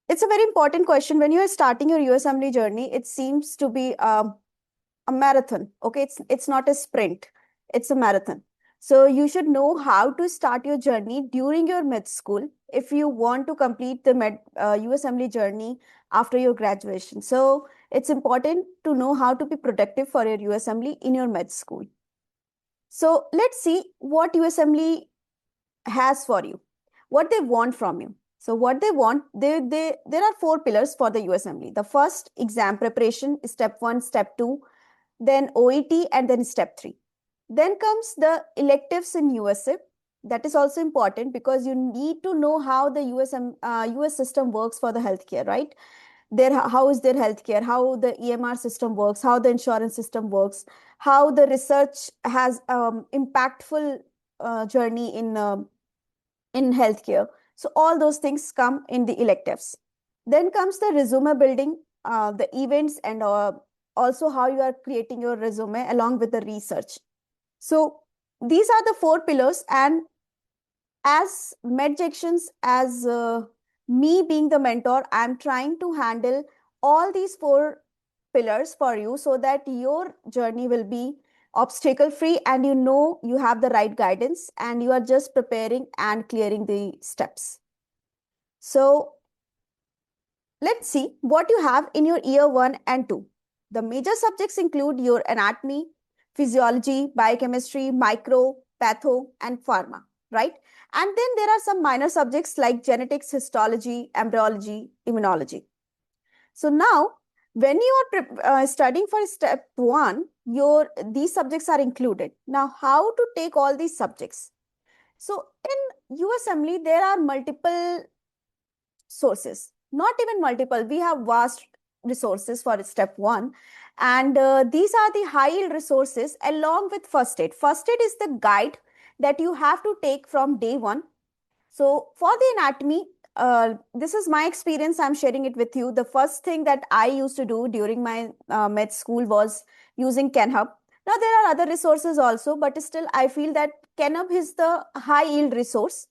It's a very important question. When you are starting your USMLE journey, it seems to be a marathon. Okay, it's not a sprint, it's a marathon. So you should know how to start your journey during your med school if you want to complete the USMLE journey after your graduation. So it's important to know how to be productive for your USMLE in your med school. So let's see what USMLE has for you, what they want from you. So what they want, there are four pillars for the USMLE. The first, exam preparation, step 1, step 2, then OET, and then step 3. Then comes the electives in USA. That is also important because you need to know how the US system works for the healthcare, right? How is their healthcare, how the EMR system works, how the insurance system works, how the research has impactful journey in healthcare. So all those things come in the electives. Then comes the resume building, the events, and also how you are creating your resume along with the research. So these are the four pillars, and as medjections, as me being the mentor, I'm trying to handle all these four pillars for you so that your journey will be obstacle free and you know you have the right guidance and you are just preparing and clearing the steps. So let's see what you have in your year 1 and 2. The major subjects include your anatomy, physiology, biochemistry, micro, patho, and pharma, right? And then there are some minor subjects like genetics, histology, embryology, immunology. So now, when you are studying for step 1, these subjects are included. Now, how to take all these subjects? So in USMLE, there are multiple sources, not even multiple. We have vast resources for step 1. And these are the high yield resources along with first aid. First aid is the guide that you have to take from day 1. So for the anatomy, this is my experience. I'm sharing it with you. The first thing that I used to do during my med school was using KenHub. Now there are other resources also, but still I feel that KenHub is the high yield resource.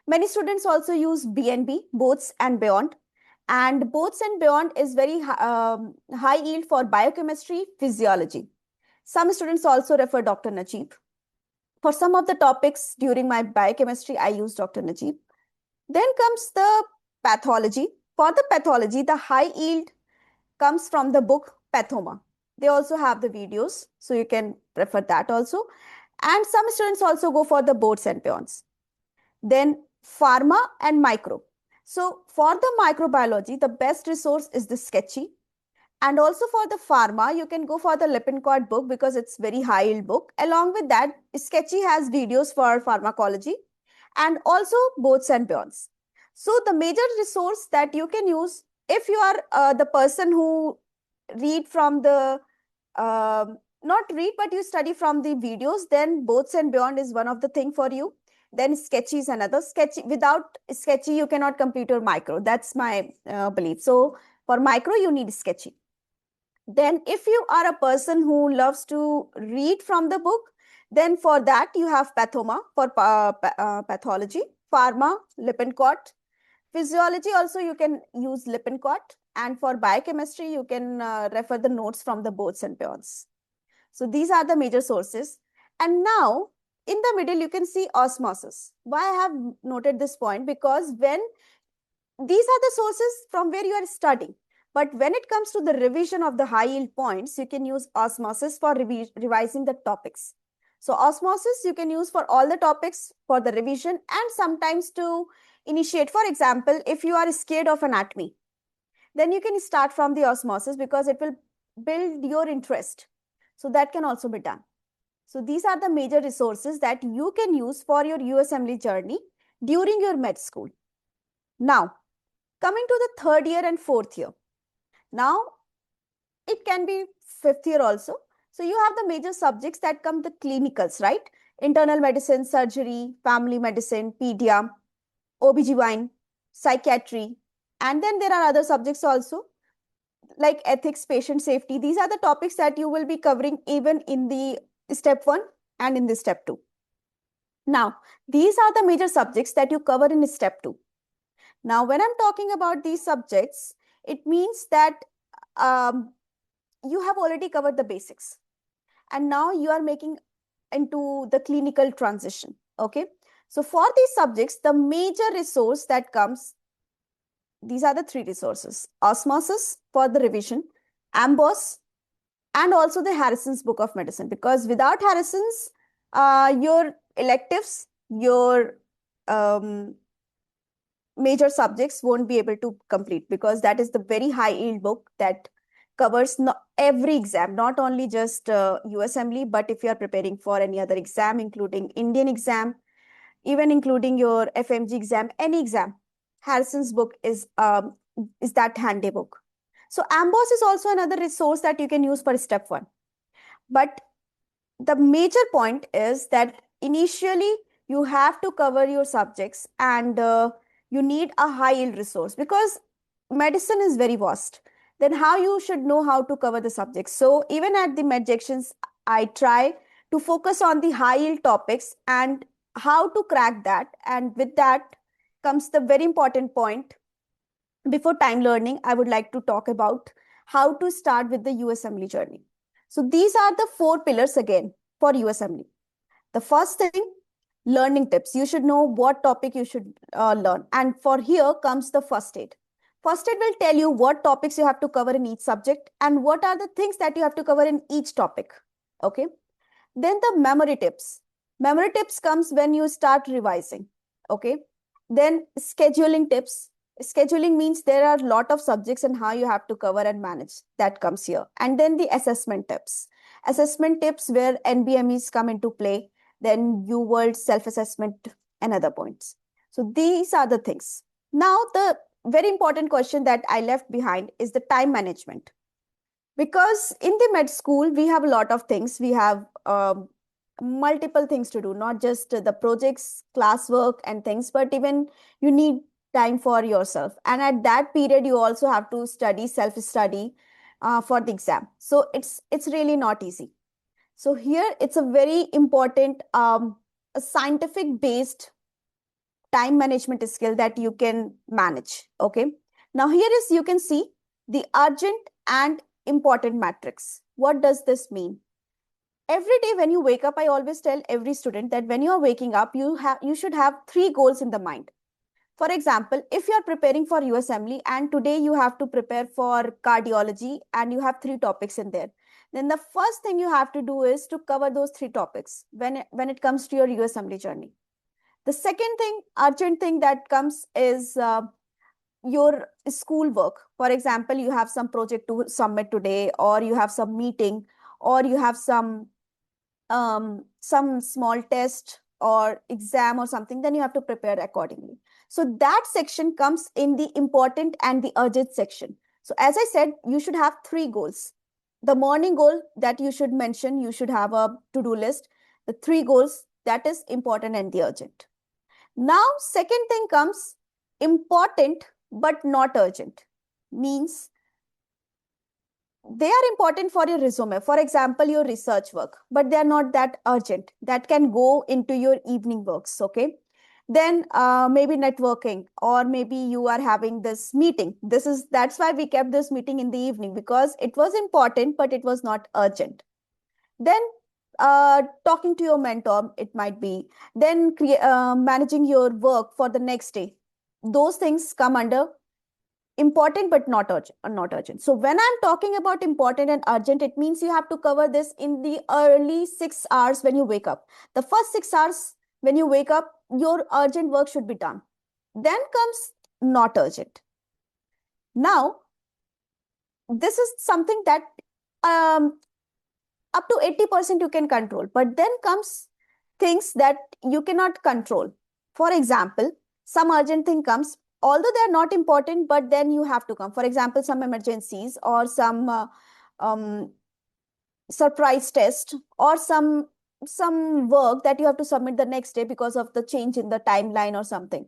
Many students also use BNB, Boats and Beyond. And Boats and Beyond is very high yield for biochemistry, physiology. Some students also refer Dr. Najib. For some of the topics during my biochemistry, I use Dr. Najib. Then comes the pathology. For the pathology, the high yield comes from the book Pathoma. They also have the videos, so you can refer that also. And some students also go for the Boats and Beyonds. Then pharma and micro. So for the microbiology, the best resource is the Sketchy. And also for the pharma, you can go for the Lippincott book because it's very high yield book. Along with that, Sketchy has videos for pharmacology and also Boats and Beyonds. So the major resource that you can use if you are the person who read from the not read but you study from the videos, then Boats and Beyond is one of the thing for you. Then Sketchy is another. Sketchy, without Sketchy you cannot complete your micro. That's my belief. So for micro you need Sketchy. Then if you are a person who loves to read from the book, then for that you have Pathoma for pathology, pharma, Lippincott. Physiology also you can use Lippincott, and for biochemistry you can refer the notes from the Boats and Beyonds. So these are the major sources. And now in the middle you can see osmosis. Why I have noted this point? Because when these are the sources from where you are studying. But when it comes to the revision of the high yield points, you can use osmosis for revising the topics. So osmosis you can use for all the topics for the revision and sometimes to initiate. For example, if you are scared of anatomy, then you can start from the osmosis because it will build your interest. So that can also be done. So these are the major resources that you can use for your USMLE journey during your med school. Now, coming to the third year and fourth year. Now, it can be fifth year also. So you have the major subjects that come the clinicals, right? Internal medicine, surgery, family medicine, pedia, OBGYN, psychiatry. And then there are other subjects also like ethics, patient safety. These are the topics that you will be covering even in the step 1 and in the step 2. Now, these are the major subjects that you cover in step 2. Now, when I'm talking about these subjects, it means that you have already covered the basics, and now you are making into the clinical transition. Okay. So for these subjects, the major resource that comes, these are the three resources: osmosis for the revision, ambos, and also the Harrison's Book of Medicine. Because without Harrison's, your electives, your um, major subjects won't be able to complete, because that is the very high yield book that covers not every exam, not only just USMLE, but if you are preparing for any other exam, including Indian exam, even including your FMG exam, any exam, Harrison's book is that handy book. So Ambos is also another resource that you can use for step one. But the major point is that initially you have to cover your subjects, and you need a high yield resource, because medicine is very vast. Then how you should know how to cover the subjects? So even at the medjections, I try to focus on the high yield topics and how to crack that. And with that comes the very important point. Before time learning, I would like to talk about how to start with the USMLE journey. So these are the four pillars again for USMLE. The first thing, learning tips. You should know what topic you should learn. And for here comes the first aid. First aid will tell you what topics you have to cover in each subject and what are the things that you have to cover in each topic. Okay. Then the memory tips. Memory tips comes when you start revising. Okay. Then scheduling tips. Scheduling means there are a lot of subjects and how you have to cover and manage. That comes here. And then the assessment tips. Assessment tips where NBMEs come into play. Then U World self-assessment and other points. So these are the things. Now the very important question that I left behind is the time management. Because in the med school, we have a lot of things. We have multiple things to do, not just the projects, classwork, and things, but even you need time for yourself. And at that period, you also have to study, self-study for the exam. So it's really not easy. So here it's a very important a scientific based time management skill that you can manage. Okay. Now here is, you can see the urgent and important matrix. What does this mean? Every day when you wake up, I always tell every student that when you are waking up, you should have three goals in the mind. For example, if you are preparing for USMLE and today you have to prepare for cardiology and you have three topics in there, then the first thing you have to do is to cover those three topics when it comes to your USMLE journey. The second thing, urgent thing that comes is your school work. For example, you have some project to submit today, or you have some meeting, or you have some small test or exam or something, then you have to prepare accordingly. So that section comes in the important and the urgent section. So as I said, you should have three goals. The morning goal that you should mention, you should have a to-do list. The three goals, that is important and the urgent. Now, second thing comes important but not urgent. Means they are important for your resume. For example, your research work, but they are not that urgent. That can go into your evening works. Okay. Then maybe networking, or maybe you are having this meeting. That's why we kept this meeting in the evening, because it was important, but it was not urgent. Then talking to your mentor, it might be. Then managing your work for the next day. Those things come under important but not urgent, not urgent. So when I'm talking about important and urgent, it means you have to cover this in the early 6 hours when you wake up. The first 6 hours when you wake up, your urgent work should be done. Then comes not urgent. Now, this is something that um, up to 80% you can control, but then comes things that you cannot control. For example, some urgent thing comes, although they are not important, but then you have to come. For example, some emergencies, or some um, surprise test, or some work that you have to submit the next day because of the change in the timeline or something.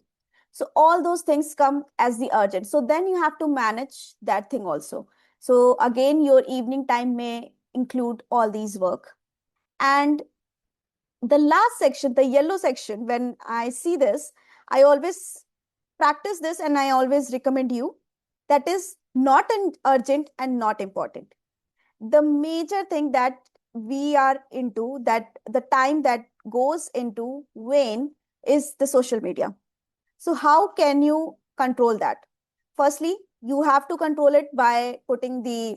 So all those things come as the urgent. So then you have to manage that thing also. So again, your evening time may include all these work. And the last section, the yellow section, when I see this, I always practice this, and I always recommend you, that is not an urgent and not important. The major thing that we are into, that the time that goes into vain, is the social media. So how can you control that? Firstly, you have to control it by putting the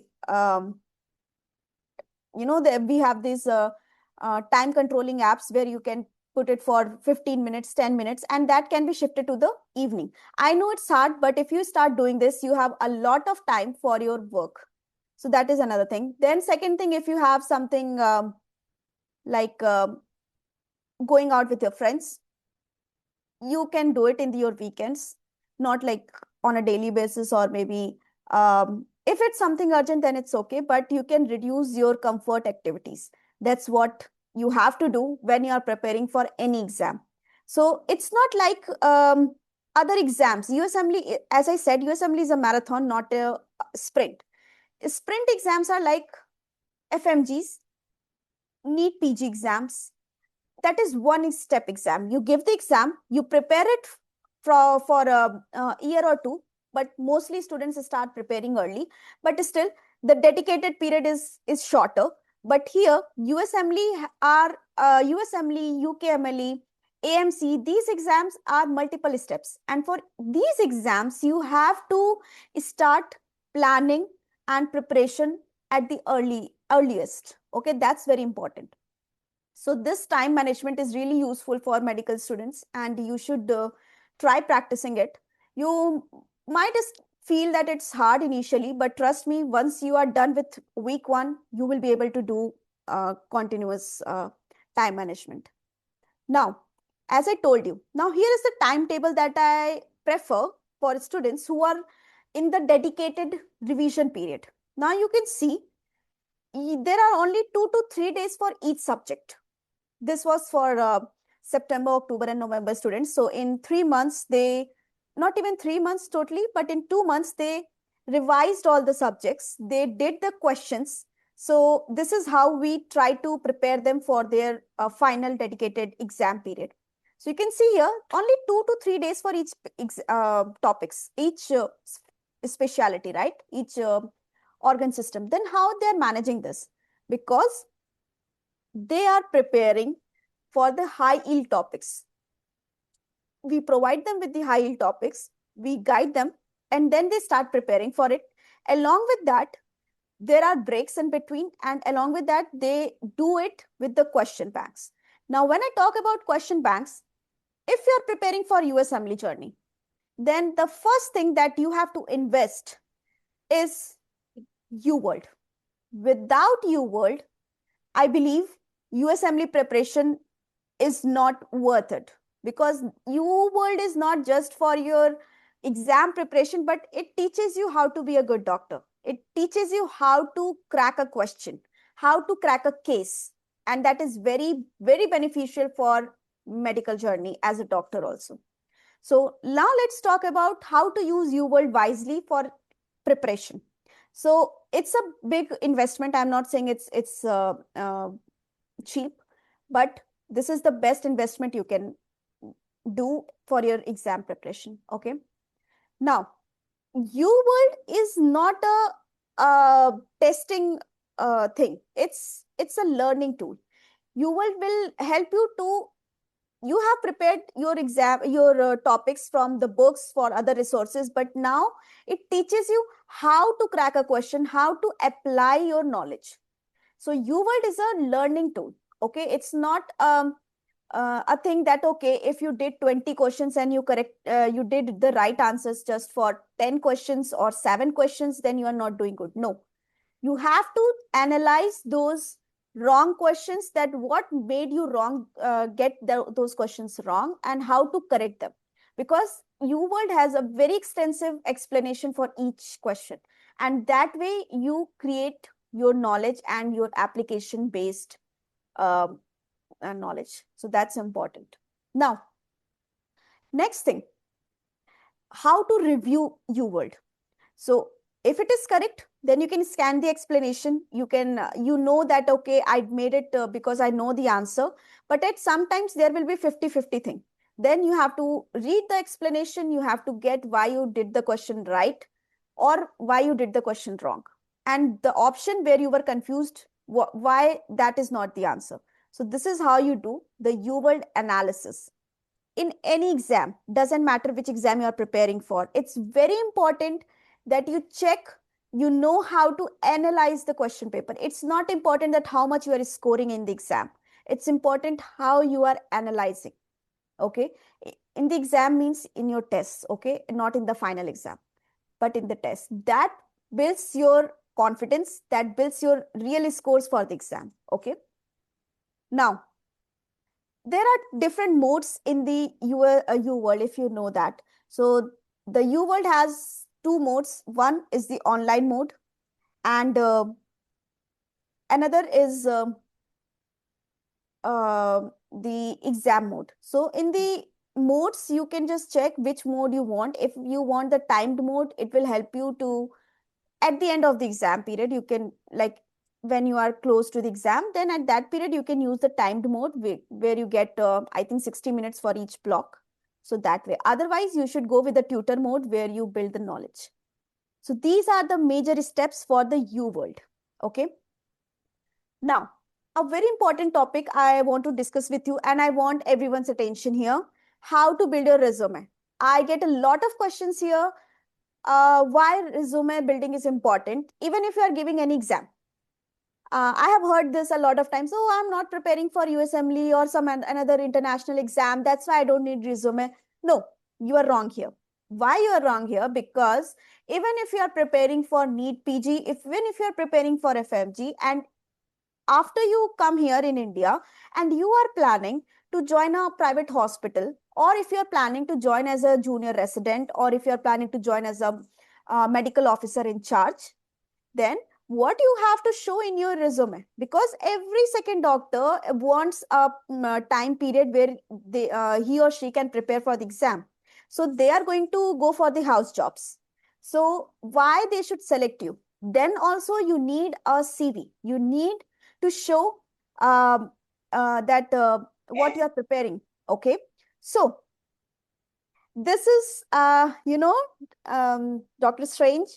we have these time controlling apps where you can put it for 15 minutes, 10 minutes, and that can be shifted to the evening. I know it's hard, but if you start doing this, you have a lot of time for your work. So that is another thing. Then second thing, if you have something like going out with your friends, you can do it in your weekends, not like on a daily basis, or maybe if it's something urgent, then it's okay, but you can reduce your comfort activities. That's what you have to do when you are preparing for any exam. So it's not like other exams. USMLE, as I said, USMLE is a marathon, not a sprint. Sprint exams are like FMGs, NEET PG exams. That is one step exam. You give the exam, you prepare it for a year or two, but mostly students start preparing early. But still, the dedicated period is shorter. But here, USMLE are USMLE, UKMLE, AMC. These exams are multiple steps, and for these exams, you have to start planning and preparation at the earliest. Okay, that's very important. So this time management is really useful for medical students, and you should try practicing it. You might feel that it's hard initially, but trust me, once you are done with week one, you will be able to do continuous time management. Now, as I told you, now here is the timetable that I prefer for students who are in the dedicated revision period. Now you can see there are only 2 to 3 days for each subject. This was for September, October, and November students. So in 3 months, not even 3 months totally, but in 2 months, they revised all the subjects. They did the questions. So this is how we try to prepare them for their final dedicated exam period. So you can see here, only 2 to 3 days for each topics, each specialty, right? Each organ system. Then how they're managing this? Because they are preparing for the high yield topics. We provide them with the high yield topics, we guide them, and then they start preparing for it. Along with that, there are breaks in between, and along with that, they do it with the question banks. Now, when I talk about question banks, if you're preparing for USMLE journey, then the first thing that you have to invest is UWorld. Without UWorld, I believe USMLE preparation is not worth it, because UWorld is not just for your exam preparation, but it teaches you how to be a good doctor. It teaches you how to crack a question, how to crack a case. And that is very, very beneficial for medical journey as a doctor also. So now let's talk about how to use UWorld wisely for preparation. So it's a big investment. I'm not saying it's cheap, but this is the best investment you can do for your exam preparation. Okay. Now, UWorld is not a testing thing. It's a learning tool. UWorld will help you to, you have prepared your exam, your topics from the books for other resources, but now it teaches you how to crack a question, how to apply your knowledge. So UWorld is a learning tool. Okay, it's not a thing that, okay, if you did 20 questions and you did the right answers just for 10 questions or 7 questions, then you are not doing good. No, you have to analyze those wrong questions, that what made you wrong, get those questions wrong, and how to correct them. Because UWorld has a very extensive explanation for each question. And that way you create your knowledge and your application based knowledge. So that's important. Now, next thing, how to review UWorld. So if it is correct, then you can scan the explanation. You can, you know that, okay, I made it because I know the answer. But at sometimes there will be 50-50 thing. Then you have to read the explanation. You have to get why you did the question right or why you did the question wrong. And the option where you were confused, why that is not the answer. So this is how you do the UWorld analysis in any exam. Doesn't matter which exam you are preparing for. It's very important that you check, you know how to analyze the question paper. It's not important that how much you are scoring in the exam. It's important how you are analyzing. Okay. In the exam means in your tests, okay, not in the final exam, but in the test. That builds your confidence, that builds your real scores for the exam. Okay. Now, there are different modes in the U world, if you know that. So the U world has two modes. One is the online mode, and another is the exam mode. So in the modes, you can just check which mode you want. If you want the timed mode, it will help you to, at the end of the exam period, you can, like, when you are close to the exam, then at that period you can use the timed mode where you get I think 60 minutes for each block. So that way, otherwise you should go with the tutor mode where you build the knowledge. So these are the major steps for the U world. Okay. Now, a very important topic I want to discuss with you, and I want everyone's attention here: how to build your resume. I get a lot of questions here, why resume building is important, even if you are giving any exam. I have heard this a lot of times. Oh, I'm not preparing for USMLE or some another international exam. That's why I don't need resume. No, you are wrong here. Why you are wrong here? Because even if you are preparing for NEET PG, even if you are preparing for FMG, and after you come here in India and you are planning to join a private hospital, or if you're planning to join as a junior resident, or if you're planning to join as a medical officer in charge, then what you have to show in your resume, because every second doctor wants a time period where he or she can prepare for the exam. So they are going to go for the house jobs. So why they should select you? Then also you need a CV. You need to show um, that what you are preparing. Okay. So this is, Dr. Strange,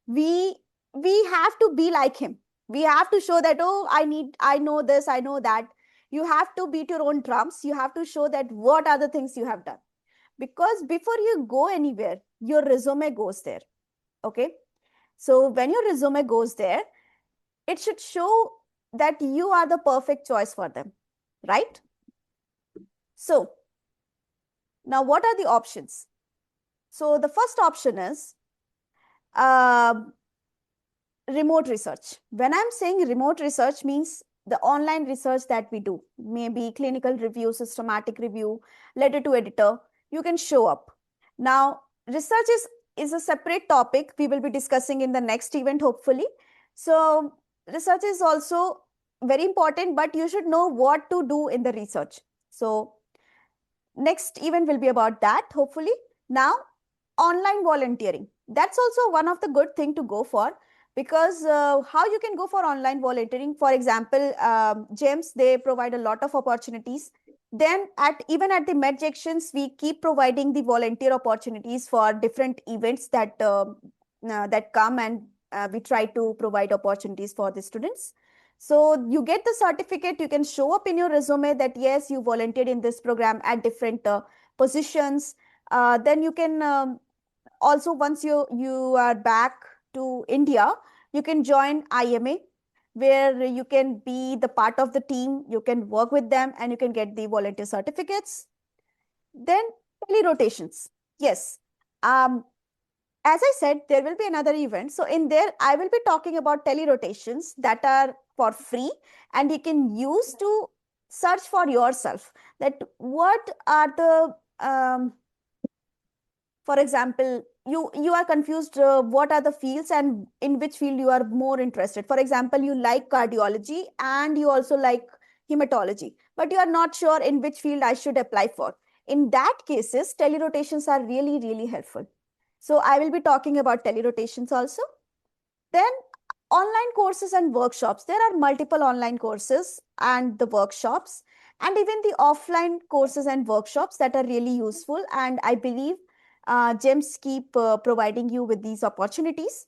we we have to be like him. We have to show that, oh, I know this, I know that. You have to beat your own drums. You have to show that what are the things you have done, because before you go anywhere, your resume goes there. Okay. So when your resume goes there, it should show that you are the perfect choice for them, right? So now what are the options? So the first option is uh, remote research. When I'm saying remote research, means the online research that we do, maybe clinical review, systematic review, letter to editor, you can show up. Now, research is a separate topic we will be discussing in the next event, hopefully. So research is also very important, but you should know what to do in the research. So next event will be about that, hopefully. Now, online volunteering. That's also one of the good thing to go for, because how you can go for online volunteering. For example, James, they provide a lot of opportunities. Then even at the medjections, we keep providing the volunteer opportunities for different events that come, and we try to provide opportunities for the students. So you get the certificate, you can show up in your resume that yes, you volunteered in this program at different positions. Then you can also, once you are back to India, you can join IMA, where you can be the part of the team, you can work with them, and you can get the volunteer certificates. Then tele rotations. Yes. As I said, there will be another event. So in there, I will be talking about tele rotations that are for free, and you can use to search for yourself that what are the for example, you are confused, what are the fields and in which field you are more interested. For example, you like cardiology and you also like hematology, but you are not sure in which field I should apply for. In that cases, telerotations are really, really helpful. So I will be talking about telerotations also. Then online courses and workshops. There are multiple online courses and the workshops. and even the offline courses and workshops that are really useful. And I believe GEMS keep providing you with these opportunities.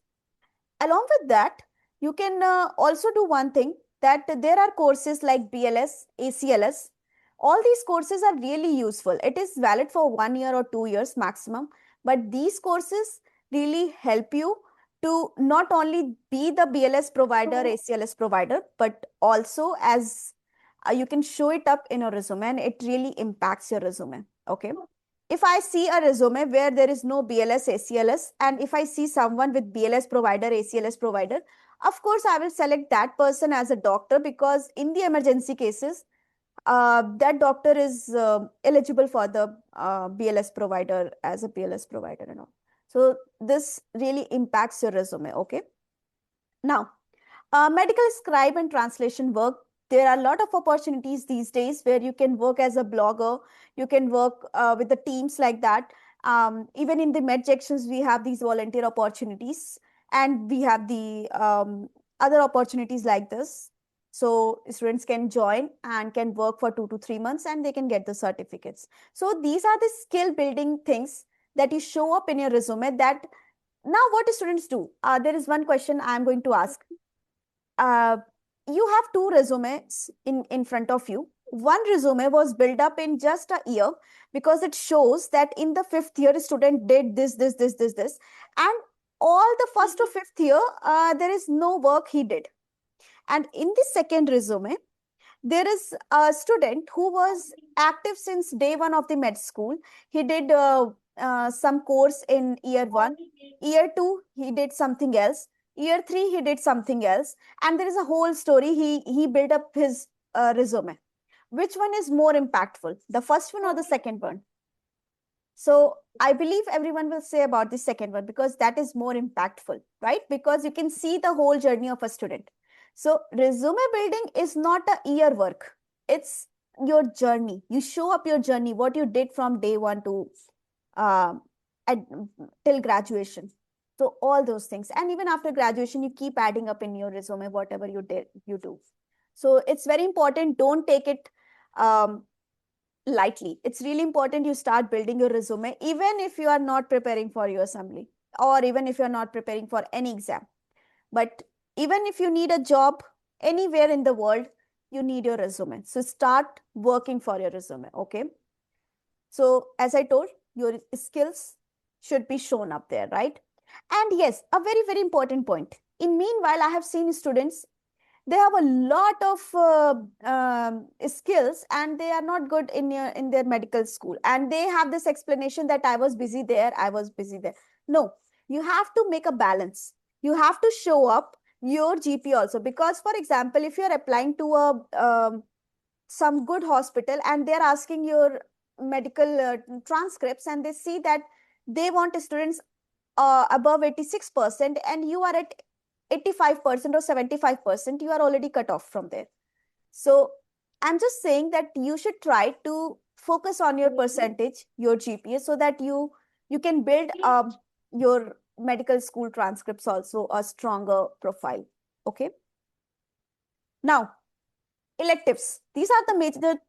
Along with that, you can also do one thing, that there are courses like BLS, ACLS. All these courses are really useful. It is valid for 1 year or 2 years maximum, but these courses really help you to not only be the BLS provider, ACLS provider, but also as you can show it up in your resume, and it really impacts your resume. Okay. If I see a resume where there is no BLS, ACLS, and if I see someone with BLS provider, ACLS provider, of course, I will select that person as a doctor, because in the emergency cases, that doctor is eligible for the BLS provider as a BLS provider and all. So this really impacts your resume. Okay. Now, medical scribe and translation work. There are a lot of opportunities these days where you can work as a blogger. You can work with the teams like that. Even in the med sections, we have these volunteer opportunities, and we have the other opportunities like this. So students can join and can work for 2 to 3 months, and they can get the certificates. So these are the skill building things that you show up in your resume. That now what do students do? There is one question I'm going to ask. uh, you have two resumes in front of you. One resume was built up in just a year, because it shows that in the fifth year student did this, and all the first to fifth year there is no work he did. And in the second resume, there is a student who was active since day one of the med school. He did some course in year one. Year two, he did something else. Year three, he did something else. And there is a whole story. He built up his resume. Which one is more impactful, the first one or the second one? So I believe everyone will say about the second one, because that is more impactful, right? Because you can see the whole journey of a student. So resume building is not a year work. It's your journey. You show up your journey, what you did from day one to uh, at, till graduation. So all those things. And even after graduation, you keep adding up in your resume, whatever you did, you do. So it's very important. Don't take it um, lightly. It's really important you start building your resume, even if you are not preparing for your assembly, or even if you're not preparing for any exam. But even if you need a job anywhere in the world, you need your resume. So start working for your resume. Okay. So as I told, your skills should be shown up there, right? And yes, a very, very important point. In meanwhile, I have seen students, they have a lot of skills, and they are not good in their medical school, and they have this explanation that I was busy there, I was busy there. No, you have to make a balance. You have to show up your GP also, because for example, if you're applying to a some good hospital, and they're asking your medical transcripts, and they see that they want students above 86%, and you are at 85% or 75%, you are already cut off from there. So I'm just saying that you should try to focus on your percentage, your GPA, so that you can build your medical school transcripts also a stronger profile. Okay. Now, electives. These are the major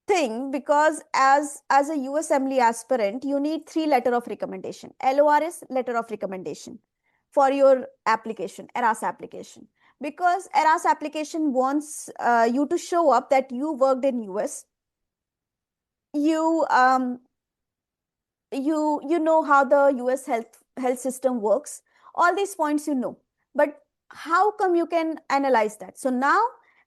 thing, because as a USMLE aspirant, you need 3 letter of recommendation. LOR is letter of recommendation for your application, ERAS application, because ERAS application wants you to show up that you worked in US. You know how the US health system works. All these points you know, but how come you can analyze that? So now,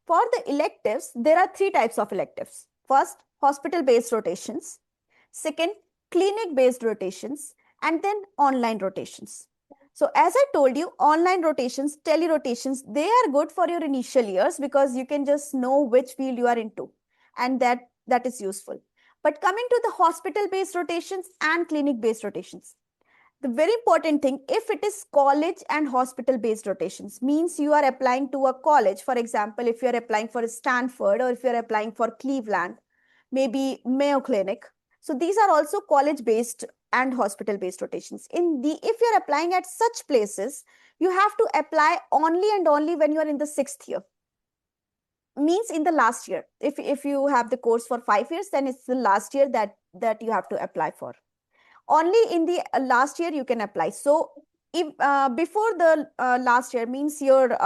for the electives, there are 3 types of electives. First, hospital based rotations. Second, clinic based rotations. And then online rotations. So as I told you, online rotations, tele rotations, they are good for your initial years, because you can just know which field you are into, and that is useful. But coming to the hospital based rotations and clinic based rotations, the very important thing, if it is college and hospital based rotations, means you are applying to a college. For example, if you are applying for Stanford, or if you are applying for Cleveland, maybe Mayo Clinic. So these are also college based and hospital based rotations. If you're applying at such places, you have to apply only and only when you are in the 6th year. means in the last year. If you have the course for 5 years, then it's the last year that you have to apply for. Only in the last year you can apply. So if before the last year means your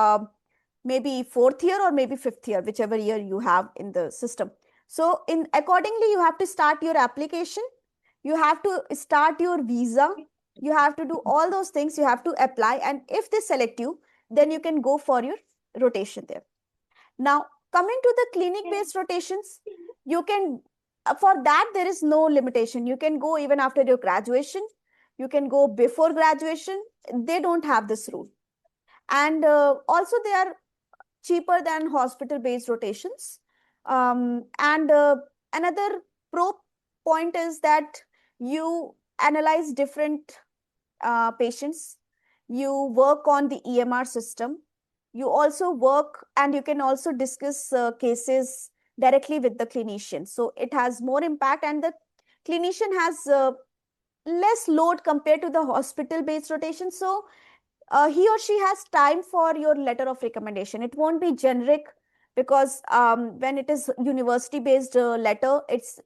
maybe fourth year or maybe fifth year, whichever year you have in the system. So in accordingly, you have to start your application. You have to start your visa. You have to do all those things. You have to apply. And if they select you, then you can go for your rotation there. Now, coming to the clinic-based rotations, you can, for that, there is no limitation. You can go even after your graduation. You can go before graduation. They don't have this rule. And also, they are cheaper than hospital-based rotations. And another pro point is that you analyze different patients. You work on the EMR system. You also work and you can also discuss cases directly with the clinician. So it has more impact, and the clinician has less load compared to the hospital-based rotation. So he or she has time for your letter of recommendation. It won't be generic, because when it is university-based letter, it's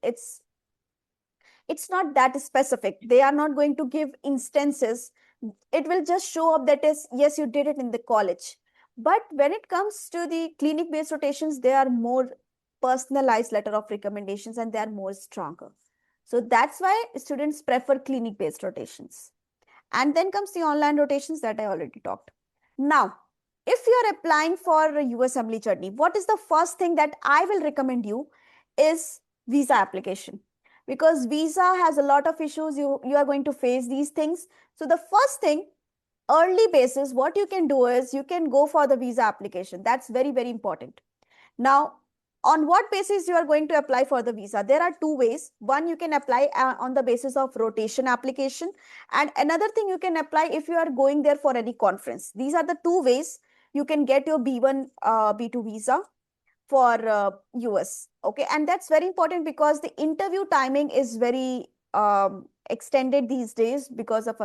not that specific. They are not going to give instances. It will just show up that is, yes, you did it in the college. But when it comes to the clinic based rotations, they are more personalized letter of recommendations, and they are more stronger. So that's why students prefer clinic based rotations. And then comes the online rotations that I already talked. Now, if you're applying for a USMLE journey, what is the first thing that I will recommend you is visa application, because visa has a lot of issues. You are going to face these things. So the first thing, early basis, what you can do is you can go for the visa application. That's very, very important. Now, on what basis you are going to apply for the visa? There are two ways. One, you can apply on the basis of rotation application. And another thing, you can apply if you are going there for any conference. These are the two ways you can get your B1, B2 visa for US. Okay. And that's very important, because the interview timing is very extended these days because of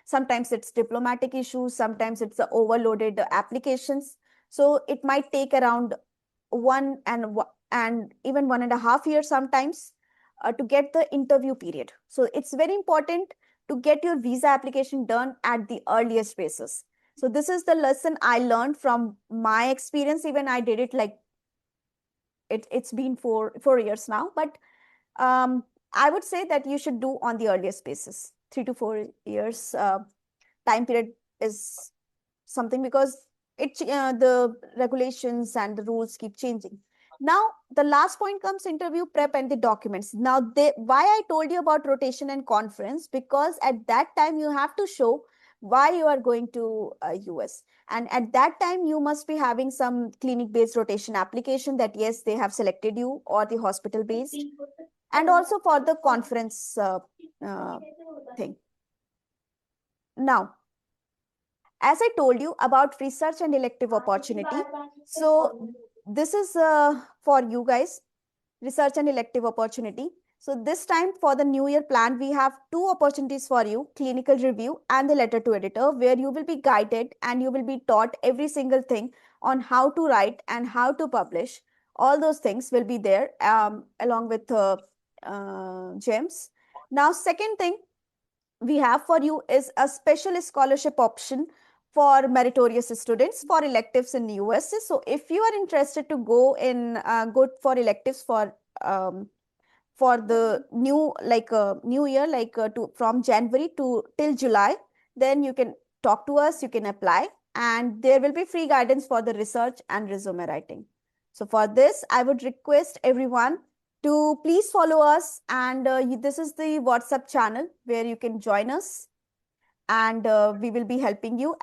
sometimes it's diplomatic issues, sometimes it's overloaded applications. So it might take around and even 1.5 years sometimes to get the interview period. So it's very important to get your visa application done at the earliest basis. So this is the lesson I learned from my experience. Even I did it like it's been 4 years now, but I would say that you should do on the earliest basis. 3 to 4 years time period is something, because the regulations and the rules keep changing. Now, the last point comes interview prep and the documents. Now, why I told you about rotation and conference, because at that time you have to show why you are going to US. And at that time, you must be having some clinic-based rotation application that, yes, they have selected you, or the hospital-based, and also for the conference thing. Now, as I told you about research and elective opportunity, so this is for you guys, research and elective opportunity. So this time for the new year plan, we have two opportunities for you: clinical review and the letter to editor, where you will be guided and you will be taught every single thing on how to write and how to publish. All those things will be there along with gems. Now, second thing we have for you is a special scholarship option for meritorious students for electives in US. So if you are interested to go in go for electives for the new year, from January to till July, then you can talk to us, you can apply, and there will be free guidance for the research and resume writing. So for this, I would request everyone to please follow us, and this is the WhatsApp channel where you can join us, and we will be helping you.